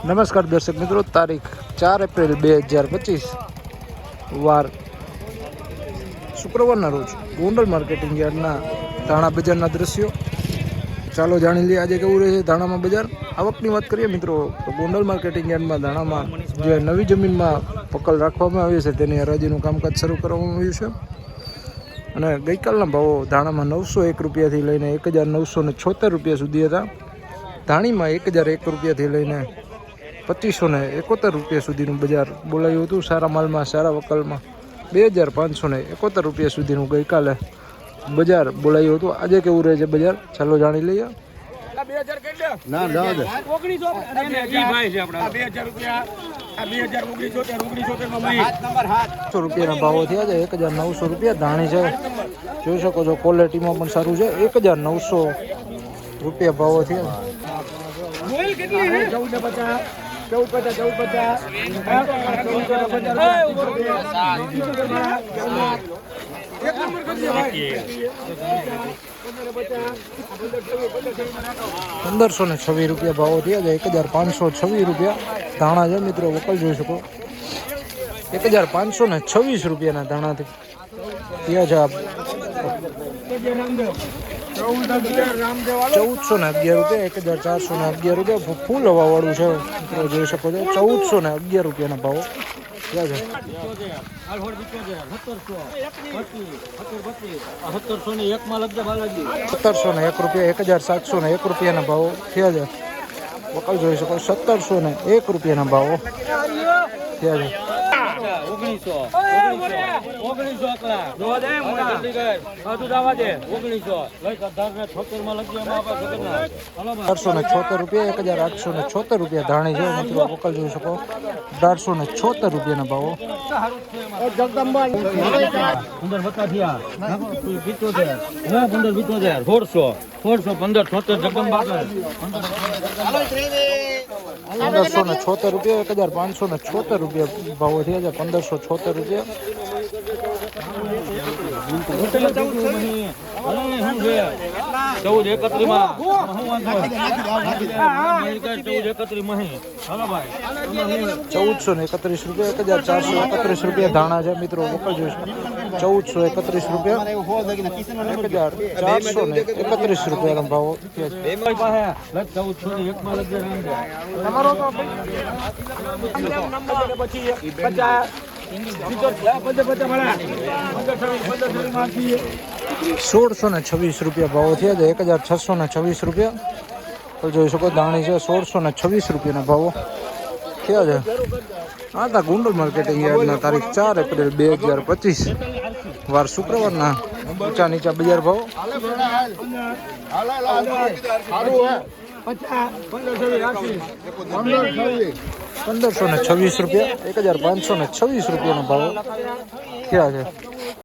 નમસ્કાર દર્શક મિત્રો, તારીખ 4 એપ્રિલ 2025 વાર શુક્રવારના રોજ ગોંડલ માર્કેટિંગ યાર્ડના ધાણા બજારના દ્રશ્યો. ચાલો જાણી લઈએ આજે કેવું રહે છે ધાણામાં બજાર. આવકની વાત કરીએ મિત્રો તો ગોંડલ માર્કેટિંગ યાર્ડમાં ધાણામાં જે નવી જમીનમાં પકલ રાખવામાં આવી છે તેની હરાજીનું કામકાજ શરૂ કરવામાં આવ્યું છે. અને ગઈકાલના ભાવો ધાણામાં 901 રૂપિયાથી લઈને 1976 રૂપિયા સુધી હતા. ધાણીમાં 1001 રૂપિયાથી લઈને 2571 રૂપિયા સુધીનું બજાર બોલાયું હતું. સારા માલમાં સારા વકલમાં 2571 રૂપિયા સુધીનું ગઈકાલે બજાર બોલાયું હતું. આજે કેવું રહે છે બજાર ચાલો જાણી લઈએ. રૂપિયાના ભાવો થયા છે. 1900 રૂપિયા ધાણી છે, જોઈ શકો છો. ક્વોલિટીમાં પણ સારું છે. 1900 રૂપિયા ભાવો થયા. 1526 રૂપિયા ભાવો થયા છે. 1526 રૂપિયા ધાણા છે મિત્રો, વકલ જોઈ શકો. 1526 રૂપિયાના ધાણાથી થયા છે. 1411 રૂપિયા, 1411 રૂપિયા ફૂલ હવા વાળું છે મિત્રો, જોઈ શકો છો. 1411 રૂપિયાના ભાવો થયા છે. 1701 રૂપિયા, 1701 રૂપિયાના ભાવો થયા છે. વકલ જોઈ શકો. 1701 રૂપિયાના ભાવો થયા છે. 1876 રૂપિયા, 1876 રૂપિયા ધાણી છે મિત્રો, વકલ જોઈ શકો. 1876 રૂપિયાના ભાવો. 1576 રૂપિયા, 1576 રૂપિયા ભાવો થયા છે. 1576 રૂપિયા. 1431 રૂપિયા, 1431 રૂપિયા ધાણા છે મિત્રો, વકલ જોઈશું. 1431 રૂપિયા, 1431 રૂપિયાના ભાવો થયા છે. 1626 રૂપિયા ભાવો થયા છે. 1626 રૂપિયા જોઈ શકો. ધાણી છે 1626 રૂપિયાના ભાવો થયા છે. આ હતા ગોંડલ માર્કેટિંગ યાર્ડના તારીખ 4 એપ્રિલ 2025 વાર શુક્રવારના ઊંચા નીચા બજાર ભાવો. 1526 રૂપિયા, 1526 રૂપિયાના ભાવો થયા છે.